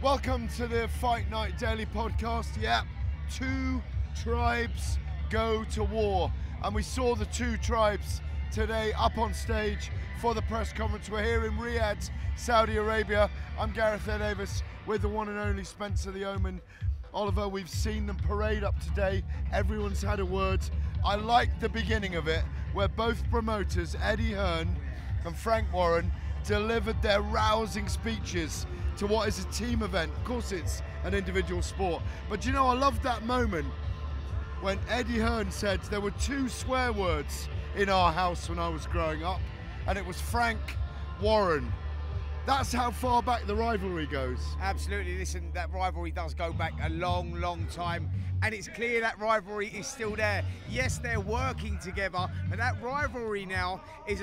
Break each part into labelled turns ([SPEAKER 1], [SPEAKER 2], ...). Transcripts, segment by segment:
[SPEAKER 1] Welcome to the Fight Night Daily Podcast. Yep, two tribes go to war. And we saw the two tribes today up on stage for the press conference. We're here in Riyadh, Saudi Arabia. I'm Gareth A. Davies with the one and only Spencer the Omen. Oliver, we've seen them parade up today. Everyone's had a word. I like the beginning of it, where both promoters, Eddie Hearn and Frank Warren, delivered their rousing speeches to what is a team event. Of course it's an individual sport, but you know, I loved that moment when Eddie Hearn said there were two swear words in our house when I was growing up, and it was Frank Warren. That's how far back the rivalry goes.
[SPEAKER 2] Absolutely. Listen, that rivalry does go back a long, long time, and it's clear that rivalry is still there. Yes, they're working together, but that rivalry now is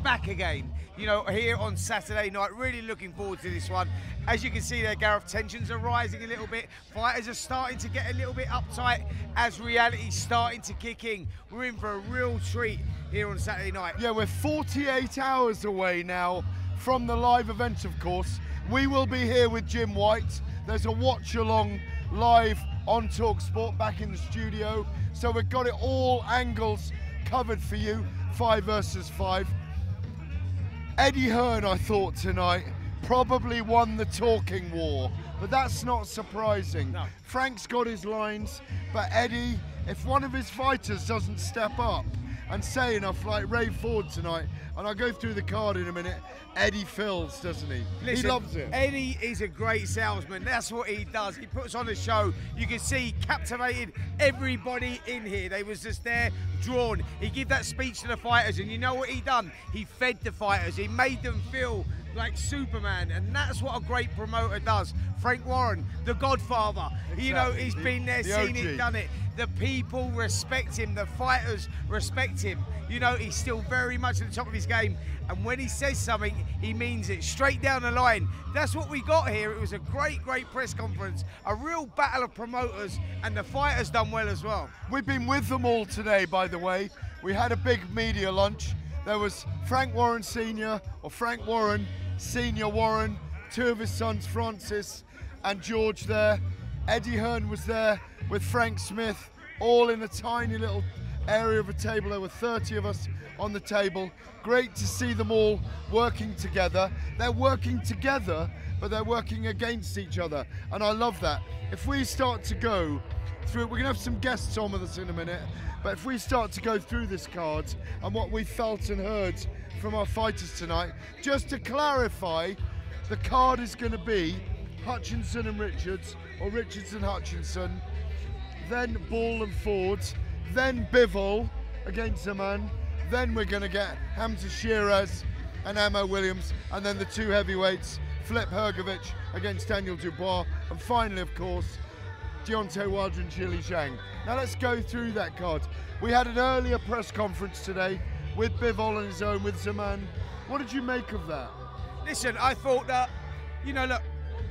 [SPEAKER 2] back again. You know, here on Saturday night, really looking forward to this one. As you can see there, Gareth, tensions are rising a little bit. Fighters are starting to get a little bit uptight as reality's starting to kick in. We're in for a real treat here on Saturday night.
[SPEAKER 1] Yeah, we're 48 hours away now from the live event, of course. We will be here with Jim White. There's a watch along live on talkSPORT back in the studio. So we've got it all angles covered for you, 5 versus 5. Eddie Hearn, I thought tonight, probably won the talking war, but that's not surprising.
[SPEAKER 2] No.
[SPEAKER 1] Frank's got his lines, but Eddie, if one of his fighters doesn't step up and say enough, like Ray Ford tonight, and I'll go through the card in a minute, Eddie fills, doesn't he?
[SPEAKER 2] Listen,
[SPEAKER 1] he loves it.
[SPEAKER 2] Eddie is a great salesman. That's what he does. He puts on a show. You can see he captivated everybody in here. They was just there, drawn. He gave that speech to the fighters, and you know what he done? He fed the fighters. He made them feel like Superman, and that's what a great promoter does. Frank Warren, the Godfather. Exactly. You know, he's been there, seen it, done it. The people respect him. The fighters respect him. You know, he's still very much at the top of his game, and when he says something, he means it, straight down the line. That's what we got here. It was a great, great press conference, a real battle of promoters, and the fighters done well as well.
[SPEAKER 1] We've been with them all today, by the way. We had a big media lunch. There was Frank Warren Sr., or Frank Warren, Senior Warren, two of his sons, Francis and George there. Eddie Hearn was there with Frank Smith, all in a tiny little area of a table. There were 30 of us on the table. Great to see them all working together. They're working together, but they're working against each other, and I love that. If we start to go through, we're gonna have some guests on with us in a minute, but if we start to go through this card and what we felt and heard from our fighters tonight, just to clarify, the card is going to be Hutchinson and Richards, or Richards and Hutchinson, then Ball and Ford, then Bivol against Zaman, then we're going to get Hamza Shiraz and Ammo Williams, and then the two heavyweights, Flip Hrgovic against Daniel Dubois, and finally, of course, Deontay Wilder and Chili Zhang. Now let's go through that card. We had an earlier press conference today with Bivol on his own, with Zaman. What did you make of that?
[SPEAKER 2] Listen, I thought that, you know, look,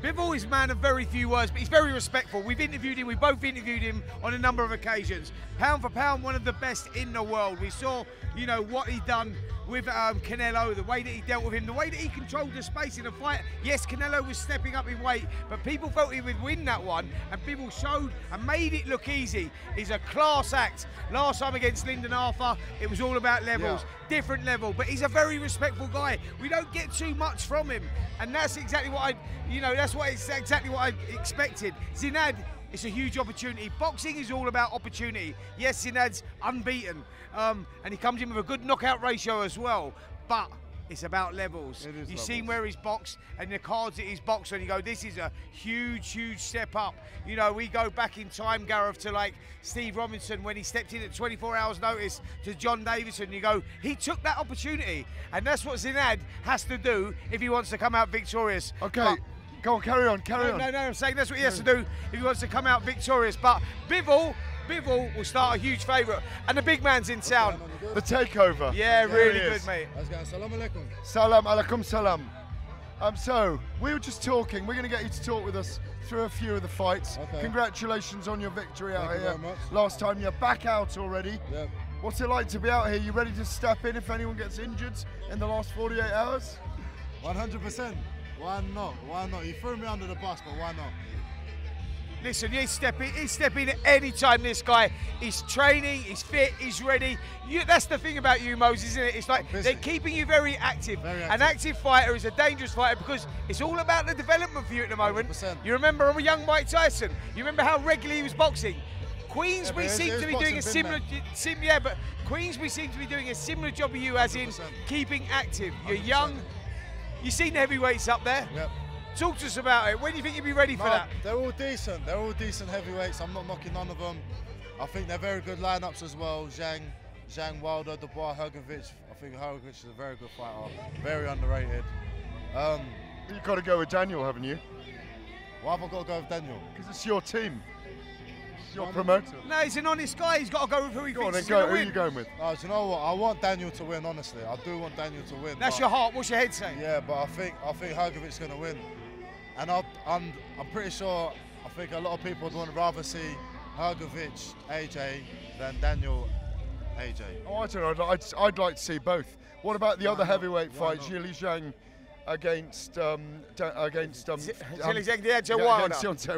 [SPEAKER 2] Bivol is a man of very few words, but he's very respectful. We've interviewed him, we both interviewed him on a number of occasions. Pound for pound, one of the best in the world. We saw, you know, what he done with Canelo, the way that he dealt with him, the way that he controlled the space in the fight. Yes, Canelo was stepping up in weight, but people felt he would win that one, and people showed and made it look easy. He's a class act. Last time against Lyndon Arthur, it was all about levels, different level, but he's a very respectful guy. We don't get too much from him, and that's exactly what exactly what I expected. Zinad, it's a huge opportunity. Boxing is all about opportunity. Yes, Zinad's unbeaten, and he comes in with a good knockout ratio as well, but it's about levels. You've seen where he's boxed and the cards that he's boxed on, you go, this is a huge, huge step up. You know, we go back in time, Gareth, to like Steve Robinson when he stepped in at 24 hours notice to John Davies, and you go, he took that opportunity, and that's what Zinad has to do if he wants to come out victorious.
[SPEAKER 1] Okay. Go on, carry on.
[SPEAKER 2] No, I'm saying that's what he has to do if he wants to come out victorious. But Bivol will start a huge favourite, and the big man's in town.
[SPEAKER 1] The takeover.
[SPEAKER 2] Yeah, really good, mate.
[SPEAKER 3] Salam alaikum.
[SPEAKER 1] Salam alaikum salam. So, we were just talking. We're going to get you to talk with us through a few of the fights. Okay. Congratulations on your victory out here. Last time, you're back out already. Yep. What's it like to be out here? You ready to step in if anyone gets injured in the last 48 hours?
[SPEAKER 3] 100%. Why not? Why not? You threw me under the bus, but why not?
[SPEAKER 2] Listen, he's stepping at any time, this guy. He's training, he's fit, he's ready. That's the thing about you, Moses, isn't it? It's like they're keeping you very active. An active fighter is a dangerous fighter because it's all about the development for you at the moment.
[SPEAKER 3] 100%.
[SPEAKER 2] You remember a young Mike Tyson. You remember how regularly he was boxing. Queensbury seem to be doing a similar job of you, as in keeping active. You're
[SPEAKER 3] 100%.
[SPEAKER 2] young. You've seen the heavyweights up there.
[SPEAKER 3] Yep.
[SPEAKER 2] Talk to us about it. When do you think you'll be ready for that?
[SPEAKER 3] They're all decent. They're all decent heavyweights. I'm not knocking none of them. I think they're very good lineups as well. Zhang, Wilder, Dubois, Hrgovic. I think Hrgovic is a very good fighter. Very underrated.
[SPEAKER 1] You've got to go with Daniel, haven't you?
[SPEAKER 3] Why have I got to go with Daniel?
[SPEAKER 1] Because it's your team. It's your promoter.
[SPEAKER 2] No, he's an honest guy. He's got to go with who he thinks is
[SPEAKER 1] Who
[SPEAKER 2] going to
[SPEAKER 1] are
[SPEAKER 2] win.
[SPEAKER 1] you going with?
[SPEAKER 3] Do you know what? I want Daniel to win, honestly. I do want Daniel to win.
[SPEAKER 2] That's your heart. What's your head saying?
[SPEAKER 3] Yeah, but I think Hrgovic's going to win. And I'm pretty sure, I think a lot of people would rather see Hrgovic, AJ, than Daniel, AJ.
[SPEAKER 1] Oh, I don't know. I'd like to see both. What about the other heavyweight fight, Zhilei Zhang against Deontay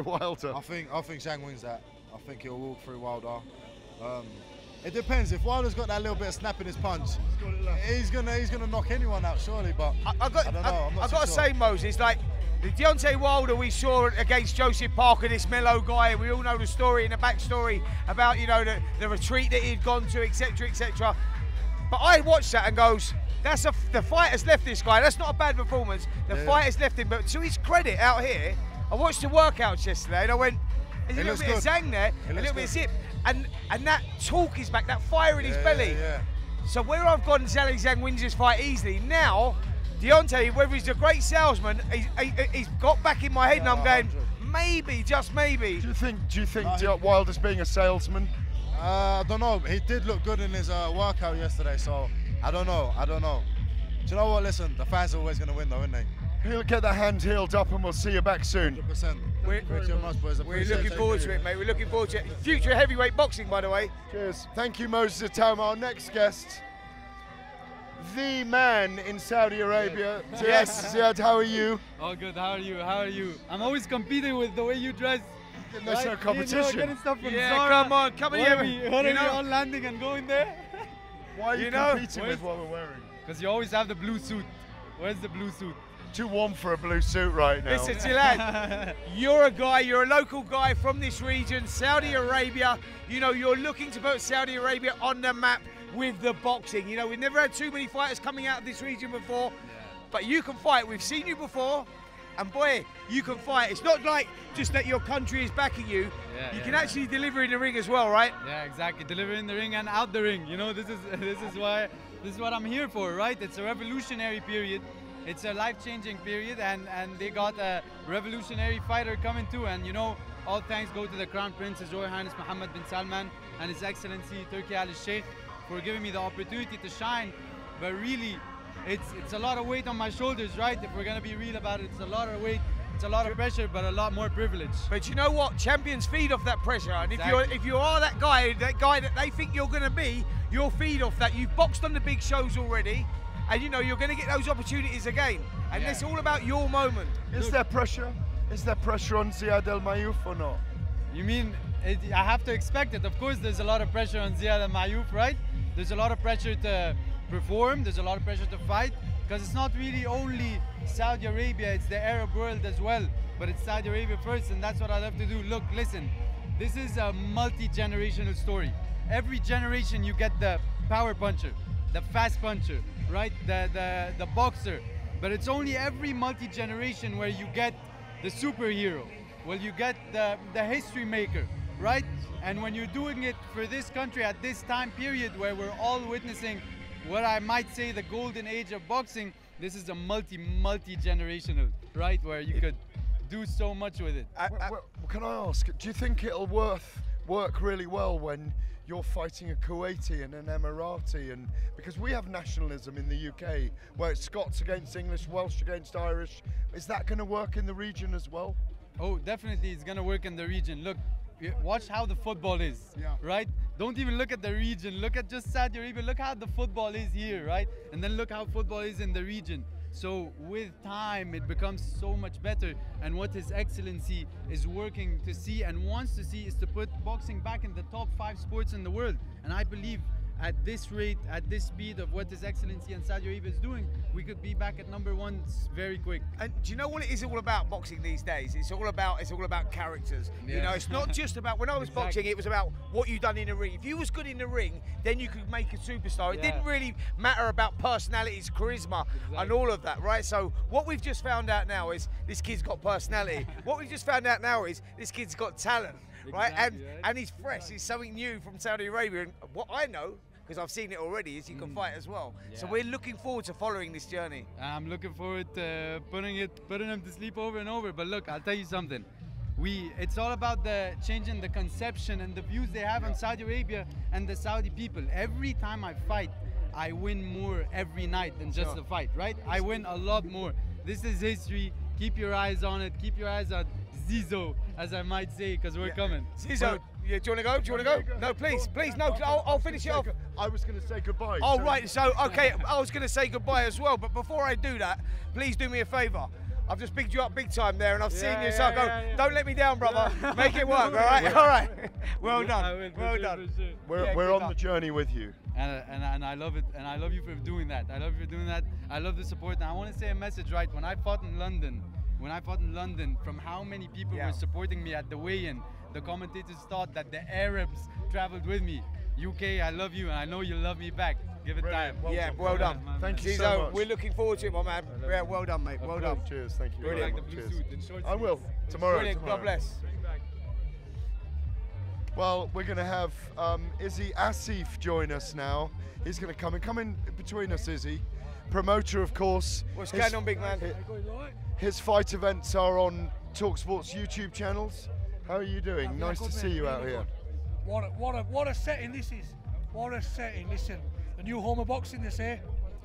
[SPEAKER 1] Wilder?
[SPEAKER 3] I think Zhang wins that. I think he'll walk through Wilder. It depends. If Wilder's got that little bit of snap in his punch, he's gonna knock anyone out, surely. But I don't know.
[SPEAKER 2] I've got to say, Moses, like the Deontay Wilder we saw against Joseph Parker, this mellow guy. We all know the story and the backstory about the retreat that he'd gone to, etc., etc. But I watched that and goes, the fight has left this guy. That's not a bad performance. The fight has left him. But to his credit, out here, I watched the workouts yesterday and I went, there's a little bit of Zhang there, a little bit of zip, and that talk is back, that fire in his belly.
[SPEAKER 3] Yeah.
[SPEAKER 2] So where I've gone, Zhang wins this fight easily. Now, Deontay, whether he's a great salesman, he's got back in my head, and I'm going,
[SPEAKER 3] 100.
[SPEAKER 2] maybe, just maybe.
[SPEAKER 1] Do you think Wilder's being a salesman?
[SPEAKER 3] I don't know. He did look good in his workout yesterday, so I don't know. Do you know what? Listen, the fans are always going to win, though, aren't they?
[SPEAKER 1] He'll get the hand healed up, and we'll see you back soon.
[SPEAKER 3] 100%.
[SPEAKER 2] We're looking forward to it, mate. We're looking forward to it. Future heavyweight boxing, by the way.
[SPEAKER 1] Cheers. Thank you, Moses Itauma. Our next guest, the man in Saudi Arabia.
[SPEAKER 2] Yes.
[SPEAKER 1] Ziad, how are you?
[SPEAKER 4] All good. How are you? How are you? I'm always competing with the way you dress.
[SPEAKER 1] There's no competition.
[SPEAKER 4] Getting stuff from
[SPEAKER 2] Yeah,
[SPEAKER 4] Zara.
[SPEAKER 2] come on, come here.
[SPEAKER 4] What are we all landing and going there?
[SPEAKER 1] Why are you competing with what we're wearing?
[SPEAKER 4] Because you always have the blue suit. Where's the blue suit?
[SPEAKER 1] Too warm for a blue suit right now.
[SPEAKER 2] Listen, Ziad, you're a local guy from this region, Saudi Arabia. You're looking to put Saudi Arabia on the map with the boxing. We've never had too many fighters coming out of this region before, but you can fight. We've seen you before, and boy, you can fight. It's not like just that your country is backing you. You can actually deliver in the ring as well, right?
[SPEAKER 4] Yeah, exactly. Deliver in the ring and out the ring. This is what I'm here for, right? It's a revolutionary period. It's a life-changing period, and they got a revolutionary fighter coming too. And all thanks go to the Crown Prince, His Royal Highness Mohammed bin Salman, and His Excellency Turki Al Sheikh for giving me the opportunity to shine. But really, it's a lot of weight on my shoulders, right? If we're gonna be real about it, it's a lot of weight, it's a lot of pressure, but a lot more privilege.
[SPEAKER 2] But you know what? Champions feed off that pressure, and if you are that guy that they think you're gonna be, you'll feed off that. You've boxed on the big shows already. And you're going to get those opportunities again. And it's all about your moment.
[SPEAKER 1] Is there pressure? Is there pressure on Ziad Al Mayouf or not?
[SPEAKER 4] You mean, I have to expect it. Of course, there's a lot of pressure on Ziad Al Mayouf, right? There's a lot of pressure to perform. There's a lot of pressure to fight. Because it's not really only Saudi Arabia, it's the Arab world as well. But it's Saudi Arabia first, and that's what I love to do. Look, listen, this is a multi-generational story. Every generation you get the power puncher, the fast puncher, right? The boxer. But it's only every multi-generation where you get the superhero, where you get the history maker, right? And when you're doing it for this country at this time period where we're all witnessing what I might say the golden age of boxing, this is a multi-generational, right? Where you could do so much with it.
[SPEAKER 1] Can I ask, do you think it'll work really well when you're fighting a Kuwaiti and an Emirati, and because we have nationalism in the UK where it's Scots against English, Welsh against Irish, is that going to work in the region as well?
[SPEAKER 4] Oh, definitely it's going to work in the region. Look, watch how the football is, right? Don't even look at the region, look at just Saudi Arabia, look how the football is here, right? And then look how football is in the region. So with time, it becomes so much better. And what His Excellency is working to see and wants to see is to put boxing back in the top 5 sports in the world. And I believe at this rate, at this speed of what His Excellency and Saudi Arabia is doing, we could be back at #1 very quick.
[SPEAKER 2] And do you know what it is all about boxing these days? It's all about characters. You know, it's not just about, when I was boxing, it was about what you done in the ring. If you was good in the ring, then you could make a superstar. It didn't really matter about personalities, charisma, and all of that, right? So what we've just found out now is this kid's got personality. What we've just found out now is this kid's got talent, right? And he's fresh. He's something new from Saudi Arabia. And what I know, because I've seen it already, is you can fight as well. So we're looking forward to following this journey.
[SPEAKER 4] I'm looking forward to putting him to sleep over and over. But look, I'll tell you something. It's all about changing the conception and the views they have on Saudi Arabia and the Saudi people. Every time I fight, I win more every night than just the fight, right? I win a lot more. This is history. Keep your eyes on it. Keep your eyes on Zizou, as I might say, because we're coming.
[SPEAKER 2] Zizou, do you want to go? Do you want to go? No, please, no. I'll finish it off.
[SPEAKER 1] I was going to say goodbye.
[SPEAKER 2] Oh, right. So, okay, I was going to say goodbye as well. But before I do that, please do me a favour. I've just picked you up big time there, and I've seen you. So I go, don't let me down, brother. Make it work, all right? All right. Well done. Well done.
[SPEAKER 1] We're on the journey with you.
[SPEAKER 4] And I love it, and I love you for doing that. I love you for doing that. I love the support. And I want to say a message, right? When I fought in London, from how many people were supporting me at the weigh-in, the commentators thought that the Arabs traveled with me. UK, I love you, and I know you love me back. Give it time.
[SPEAKER 2] Well done.
[SPEAKER 1] Thank you so much.
[SPEAKER 2] We're looking forward to it, my man. Yeah, well done, mate. Well done.
[SPEAKER 1] Cheers, thank you.
[SPEAKER 2] Brilliant.
[SPEAKER 4] Like the blue suit and short
[SPEAKER 1] I will. Tomorrow.
[SPEAKER 2] Brilliant. God bless.
[SPEAKER 1] Well, we're going to have Izzy Asif join us now. He's going to come in between us, Izzy. Promoter, of course.
[SPEAKER 2] What's going on, big man?
[SPEAKER 1] His fight events are on talkSPORT's YouTube channels. How are you doing? Nice to see you out here.
[SPEAKER 5] What a setting this is. What a setting. Listen, the new home of boxing, they say.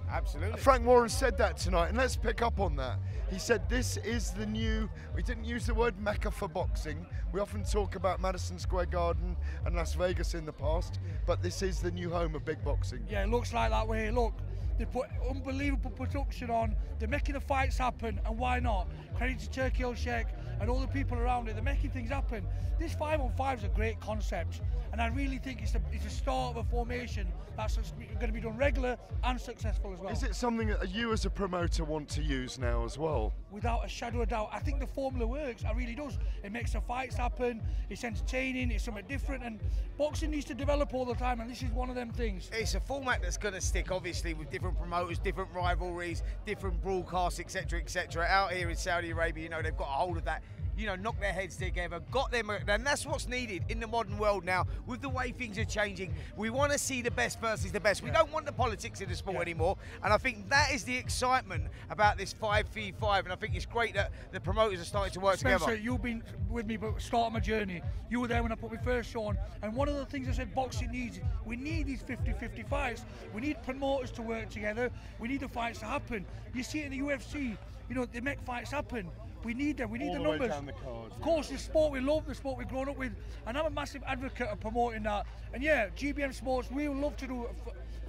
[SPEAKER 2] Absolutely.
[SPEAKER 1] Frank Warren said that tonight, and let's pick up on that. He said this is the new, we didn't use the word Mecca for boxing. We often talk about Madison Square Garden and Las Vegas in the past, but this is the new home of big boxing.
[SPEAKER 5] Yeah, it looks like that way. Look, they put unbelievable production on. They're making the fights happen, and why not? Credit to Turkey Old Sheikh and all the people around it. They're making things happen. This 5-on-5 is a great concept, and I really think it's a start of a formation that's going to be done regular and successful as well.
[SPEAKER 1] Is it something that you as a promoter want to use now as well?
[SPEAKER 5] Without a shadow of doubt. I think the formula works. It really does. It makes the fights happen. It's entertaining. It's something different, and boxing needs to develop all the time, and this is one of them things.
[SPEAKER 2] It's a format that's going to stick, obviously, with different promoters, different rivalries, different broadcasts, etc., etc. Out here in Saudi Arabia, you know, they've got a hold of that. You know, knock their heads together, got them, and that's what's needed in the modern world now. With the way things are changing, we want to see the best versus the best. We don't want the politics in the sport anymore, and I think that is the excitement about this 5v5, and I think it's great that the promoters are starting to work
[SPEAKER 5] Spencer,
[SPEAKER 2] together.
[SPEAKER 5] You've been with me but start my journey. You were there when I put my first show on, and one of the things I said boxing needs, we need these 50-50 fights. We need promoters to work together. We need the fights to happen. You see it in the UFC, you know, they make fights happen. We need them, we need the numbers. Of course, the sport we love, the sport we've grown up with, and I'm a massive advocate of promoting that. And yeah, GBM Sports, we would love to do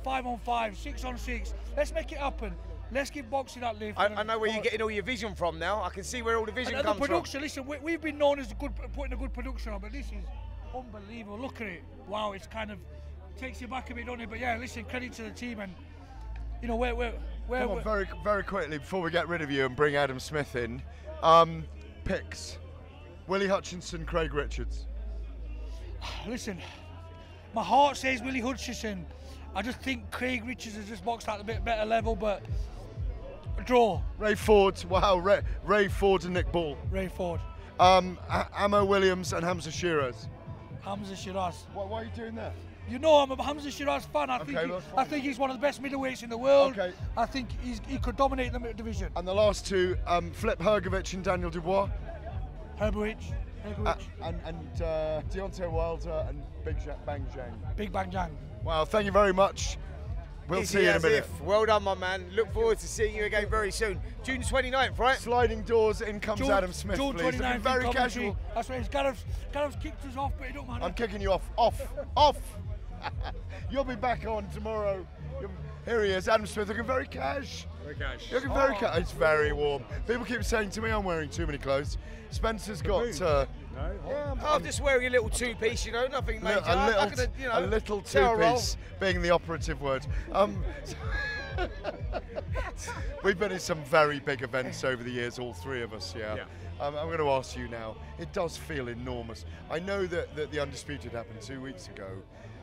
[SPEAKER 5] 5-on-5, 6-on-6. Let's make it happen. Let's give boxing that lift.
[SPEAKER 2] I know where you're getting all your vision from now. I can see where all the vision comes
[SPEAKER 5] from. Production, listen, we've been known as putting a good production on, but this is unbelievable. Look at it. Wow, it's kind of takes you back a bit, doesn't it? But yeah, listen, credit to the team, and you know
[SPEAKER 1] very, very quickly before we get rid of you and bring Adam Smith in. Picks. Willie Hutchinson, Craig Richards.
[SPEAKER 5] Listen, my heart says Willie Hutchinson. I just think Craig Richards has just boxed at a bit better level, but a draw.
[SPEAKER 1] Ray Ford, wow, Ray Ford and Nick Ball.
[SPEAKER 5] Ray Ford.
[SPEAKER 1] Amo Williams and Hamza Shiraz.
[SPEAKER 5] Hamza Shiraz.
[SPEAKER 1] Why are you doing that?
[SPEAKER 5] You know I'm a Hamza Shiraz fan. I think he's one of the best middleweights in the world. Okay. I think he could dominate the division.
[SPEAKER 1] And the last two, Flip Hrgovic and Daniel Dubois.
[SPEAKER 5] Hrgovic.
[SPEAKER 1] And Deontay Wilder and Big Bang Zhang.
[SPEAKER 5] Big Bang Zhang.
[SPEAKER 1] Wow, thank you very much. We'll see you in a minute.
[SPEAKER 2] Well done, my man. Look forward to seeing you again very soon. June 29th, right?
[SPEAKER 1] Sliding doors, in comes Adam Smith,
[SPEAKER 5] June
[SPEAKER 1] please.
[SPEAKER 5] 29th,
[SPEAKER 1] very casual.
[SPEAKER 5] That's right. Gareth's kicked us off, but it don't matter.
[SPEAKER 1] I'm kicking you off. Off. You'll be back on tomorrow Here he is, Adam Smith, looking very cash.
[SPEAKER 6] Very cash.
[SPEAKER 1] Looking very cash. It's very warm. People keep saying to me I'm wearing too many clothes. Spencer's got.
[SPEAKER 2] I'm just wearing a little two-piece, you know, nothing major.
[SPEAKER 1] A little two-piece being the operative word. We've been in some very big events over the years, all three of us, yeah. I'm going to ask you now, it does feel enormous. I know that the Undisputed happened 2 weeks ago,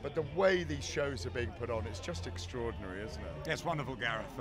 [SPEAKER 1] but the way these shows are being put on, it's just extraordinary, isn't it?
[SPEAKER 6] It's wonderful, Gareth.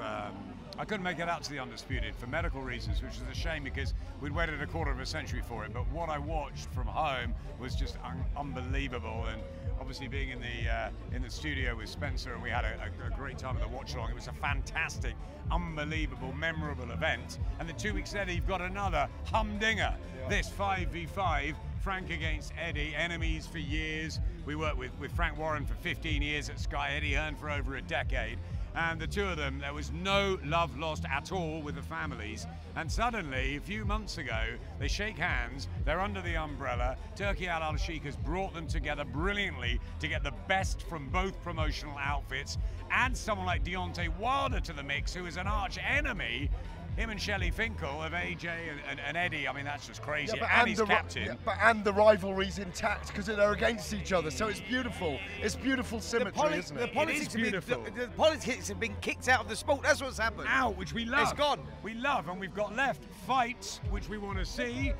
[SPEAKER 6] I couldn't make it out to the Undisputed for medical reasons, which is a shame because we'd waited a quarter of a century for it. But what I watched from home was just unbelievable. And obviously being in the studio with Spencer, and we had a great time at the watch along. It was a fantastic, unbelievable, memorable event. And then 2 weeks later, you've got another humdinger. Yeah. This 5v5. Frank against Eddie, enemies for years. We worked with Frank Warren for 15 years at Sky, Eddie Hearn for over a decade. And the two of them, there was no love lost at all with the families. And suddenly, a few months ago, they shake hands, they're under the umbrella. Turki Al-Sheikh has brought them together brilliantly to get the best from both promotional outfits. Add someone like Deontay Wilder to the mix, who is an arch enemy. Him and Shelley Finkel of AJ and Eddie, I mean, that's just crazy.
[SPEAKER 1] Yeah,
[SPEAKER 6] and he's captain.
[SPEAKER 1] And the rivalry's intact because they're against each other, so it's beautiful. It's beautiful symmetry, isn't it?
[SPEAKER 2] The politics have been kicked out of the sport. That's what's happened.
[SPEAKER 6] Out, which we love.
[SPEAKER 2] It's gone.
[SPEAKER 6] We love, and we've got left fights, which we want to see.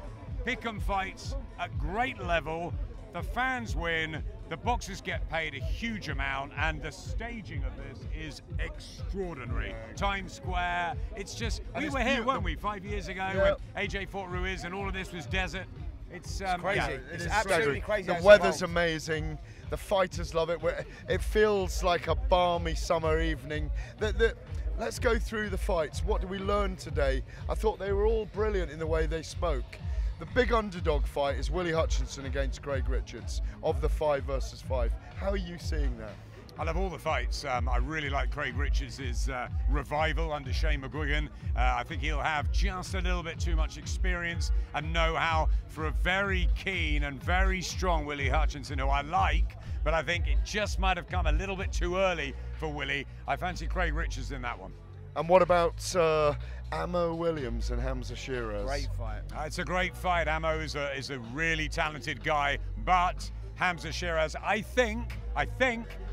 [SPEAKER 6] Pick-em fights at great level. The fans win. The boxers get paid a huge amount, and the staging of this is extraordinary. Times Square, it's just, we were here, weren't we, 5 years ago when AJ fought Ruiz and all of this was desert. It's
[SPEAKER 2] crazy.
[SPEAKER 6] Yeah,
[SPEAKER 2] it's absolutely crazy.
[SPEAKER 1] The weather's amazing. The fighters love it. It feels like a balmy summer evening. Let's go through the fights. What did we learn today? I thought they were all brilliant in the way they spoke. The big underdog fight is Willie Hutchinson against Craig Richards of the 5 versus 5. How are you seeing that?
[SPEAKER 6] I love all the fights. I really like Craig Richards' revival under Shane McGuigan. I think he'll have just a little bit too much experience and know-how for a very keen and very strong Willie Hutchinson, who I like, but I think it just might have come a little bit too early for Willie. I fancy Craig Richards in that one.
[SPEAKER 1] And what about Ammo Williams and Hamza Shiraz?
[SPEAKER 2] Great fight.
[SPEAKER 6] It's a great fight. Ammo is a really talented guy, but Hamza Shiraz, I think,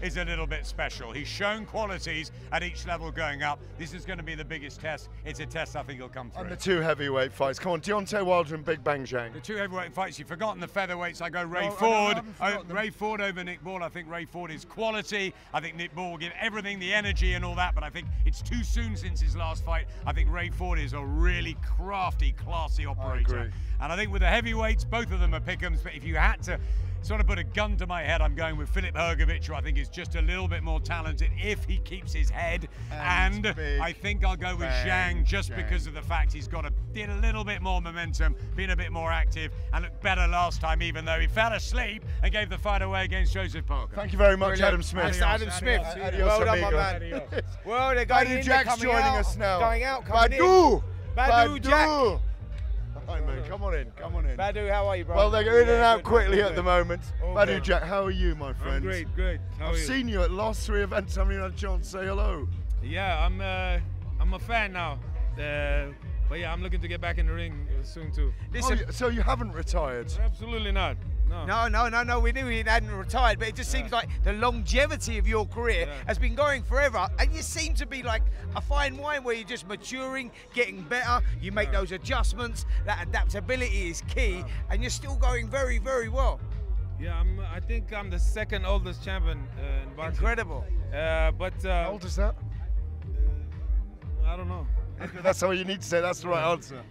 [SPEAKER 6] is a little bit special. He's shown qualities at each level going up. This is going to be the biggest test. It's a test I think he'll come through.
[SPEAKER 1] And the 2 heavyweight fights. Come on, Deontay Wilder and Big Bang Zhang.
[SPEAKER 6] The 2 heavyweight fights. You've forgotten the featherweights. I go Ray Ford. Ray Ford over Nick Ball. I think Ray Ford is quality. I think Nick Ball will give everything, the energy and all that, but I think it's too soon since his last fight. I think Ray Ford is a really crafty, classy operator.
[SPEAKER 1] I agree.
[SPEAKER 6] And I think with the heavyweights, both of them are pick-ems, but if you had to sort of put a gun to my head, I'm going with Filip Hrgović, who I think is just a little bit more talented if he keeps his head. And I think I'll go with Zhang just because of the fact he's got a little bit more momentum, been a bit more active, and looked better last time, even though he fell asleep and gave the fight away against Joseph Parker.
[SPEAKER 1] Thank you very much, Adam Smith.
[SPEAKER 2] Adam Smith. Well done, my man. Well, they're going in,
[SPEAKER 1] Jack's joining us now.
[SPEAKER 2] Going out, coming
[SPEAKER 1] Badu!
[SPEAKER 2] in. Badu, Jack.
[SPEAKER 1] Hi, man. Come on in.
[SPEAKER 2] Badu, how are you, bro?
[SPEAKER 1] Well, they're in and out quickly at the moment. Badu, Jack, how are you, my friend?
[SPEAKER 7] I'm great. How are you?
[SPEAKER 1] I've seen you at the last 3 events. Haven't you had a chance to say hello?
[SPEAKER 7] Yeah, I'm a fan now. But yeah, I'm looking to get back in the ring soon too.
[SPEAKER 1] Listen, so you haven't retired?
[SPEAKER 7] Absolutely not.
[SPEAKER 2] No. We knew he hadn't retired, but it just seems like the longevity of your career has been going forever, and you seem to be like a fine wine where you're just maturing, getting better. You make those adjustments. That adaptability is key, and you're still going very, very well.
[SPEAKER 7] Yeah, I think I'm the 2nd oldest champion in boxing.
[SPEAKER 2] Incredible.
[SPEAKER 1] How old is that?
[SPEAKER 7] I don't know.
[SPEAKER 1] That's all you need to say. That's the right answer.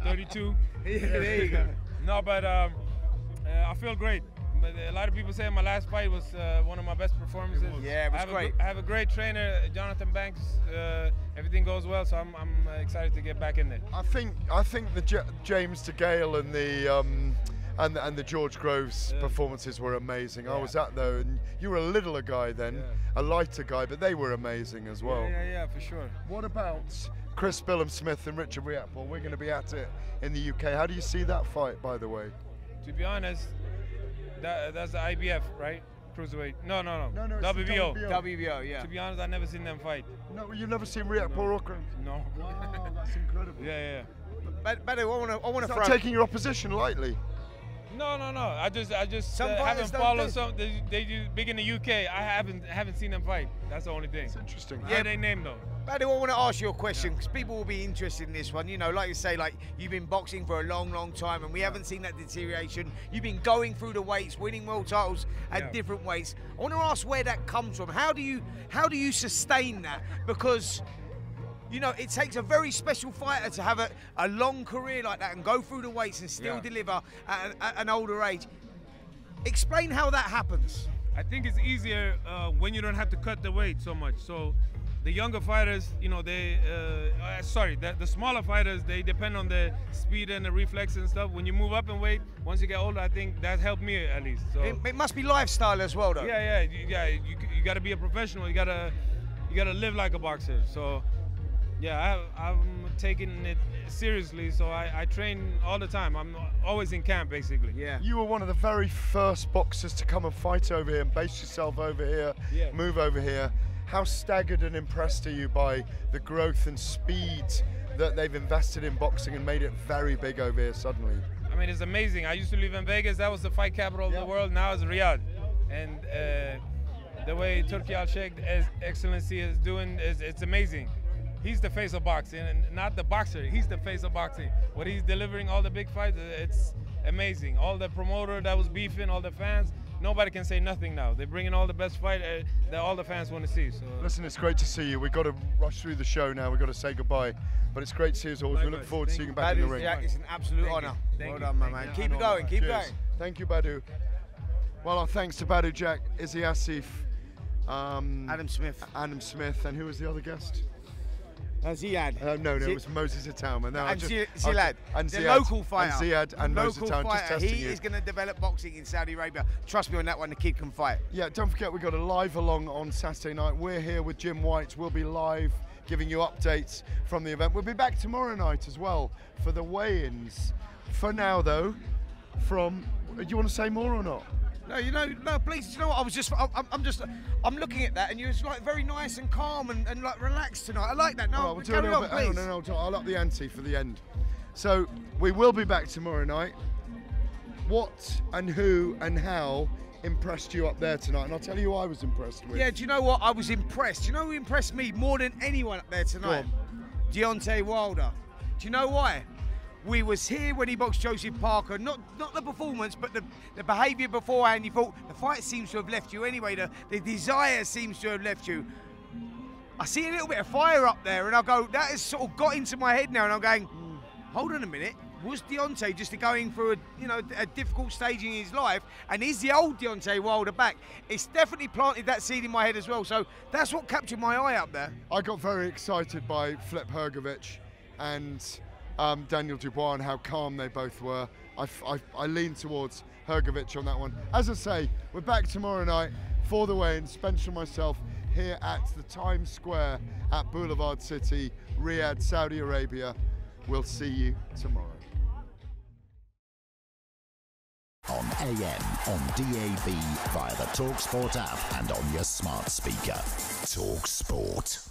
[SPEAKER 7] 32.
[SPEAKER 2] Yeah, there you go.
[SPEAKER 7] No, but I feel great. But a lot of people say my last fight was one of my best performances.
[SPEAKER 2] Yeah, it was great.
[SPEAKER 7] I have a great trainer, Jonathan Banks. Everything goes well, so I'm excited to get back in there.
[SPEAKER 1] I think the James DeGale and the George Groves performances were amazing. Yeah. I was at though, and you were a littler guy then, a lighter guy, but they were amazing as well.
[SPEAKER 7] Yeah, for sure.
[SPEAKER 1] What about Chris Billum-Smith and Richard Riakporhe? We're going to be at it in the UK. How do you see that fight, by the way?
[SPEAKER 7] To be honest, that's the IBF, right? cruiserweight. No.
[SPEAKER 1] No, it's the
[SPEAKER 7] WBO.
[SPEAKER 2] WBO, yeah.
[SPEAKER 7] To be honest, I never seen them fight.
[SPEAKER 1] No, you've never seen Riyad Porokran?
[SPEAKER 7] No.
[SPEAKER 1] Wow, that's incredible.
[SPEAKER 7] Yeah.
[SPEAKER 2] But I want to
[SPEAKER 1] It's not taking your opposition lightly.
[SPEAKER 7] No. I just
[SPEAKER 2] Some fighters
[SPEAKER 7] haven't
[SPEAKER 2] don't
[SPEAKER 7] followed
[SPEAKER 2] do.
[SPEAKER 7] some. They do big in the UK. I haven't seen them fight. That's the only thing.
[SPEAKER 1] It's interesting.
[SPEAKER 7] Yeah, they name though.
[SPEAKER 2] Baddy, I want to ask you a question because people will be interested in this one. You know, like you say, like you've been boxing for a long time, and we haven't seen that deterioration. You've been going through the weights, winning world titles at different weights. I want to ask where that comes from. How do you sustain that? Because you know, it takes a very special fighter to have a long career like that and go through the weights and still deliver at an older age. Explain how that happens.
[SPEAKER 7] I think it's easier when you don't have to cut the weight so much. So the younger fighters, you know, the smaller fighters, they depend on the speed and the reflex and stuff. When you move up in weight, once you get older, I think that helped me at least. So
[SPEAKER 2] it must be lifestyle as well, though.
[SPEAKER 7] Yeah. You got to be a professional. You gotta live like a boxer. So yeah, I'm taking it seriously. So I train all the time. I'm always in camp, basically.
[SPEAKER 2] Yeah.
[SPEAKER 1] You were one of the very first boxers to come and fight over here and base yourself over here, move over here. How staggered and impressed are you by the growth and speed that they've invested in boxing and made it very big over here suddenly?
[SPEAKER 7] I mean, it's amazing. I used to live in Vegas. That was the fight capital of the world. Now it's Riyadh. And the way Turki Al-Sheikh Excellency is doing, it's amazing. He's the face of boxing, and not the boxer. He's the face of boxing. What he's delivering, all the big fights, it's amazing. All the promoter that was beefing, all the fans, nobody can say nothing now. They're bringing all the best fight that all the fans want to see. So
[SPEAKER 1] listen, it's great to see you. We've got to rush through the show now. We've got to say goodbye. But it's great to see you as always. We look forward to seeing you back in the ring.
[SPEAKER 2] It's an absolute honour. Well done, my man. Keep it going. Keep it going.
[SPEAKER 1] Thank you, Badu. Well, our thanks to Badu Jack, Izzy Asif,
[SPEAKER 2] Adam Smith,
[SPEAKER 1] and who was the other guest?
[SPEAKER 2] Ziad.
[SPEAKER 1] No, it was Moses Itauma. No,
[SPEAKER 2] and Ziad,
[SPEAKER 1] the
[SPEAKER 2] local fighter.
[SPEAKER 1] And Ziad and Moses Itauma, just testing
[SPEAKER 2] He is going to develop boxing in Saudi Arabia. Trust me on that one, the kid can fight.
[SPEAKER 1] Yeah, don't forget we've got a live along on Saturday night. We're here with Jim White. We'll be live giving you updates from the event. We'll be back tomorrow night as well for the weigh-ins. For now, though, do you want to say more or not?
[SPEAKER 2] No, please. You know what? I'm looking at that, and you're like very nice and calm and like relaxed tonight. I like that. No,
[SPEAKER 1] we'll do a little bit.
[SPEAKER 2] Please.
[SPEAKER 1] No, I'll up the ante for the end. So we will be back tomorrow night. What and who and how impressed you up there tonight? And I'll tell you who I was impressed with.
[SPEAKER 2] Yeah, do you know what? I was impressed. Do you know who impressed me more than anyone up there tonight? Deontay Wilder. Do you know why? We was here when he boxed Joseph Parker, not the performance, but the behaviour beforehand. You thought the fight seems to have left you anyway, the desire seems to have left you. I see a little bit of fire up there, and I go, that has sort of got into my head now, and I'm going, hold on a minute, was Deontay just going through a difficult stage in his life, and is the old Deontay Wilder back? It's definitely planted that seed in my head as well, so that's what captured my eye up there.
[SPEAKER 1] I got very excited by Flip Hrgović and Daniel Dubois and how calm they both were. I lean towards Hrgović on that one. As I say, we're back tomorrow night for the weigh-in. Spencer and myself here at the Times Square at Boulevard City, Riyadh, Saudi Arabia. We'll see you tomorrow.
[SPEAKER 8] On AM, on DAB, via the talkSPORT app and on your smart speaker. talkSPORT.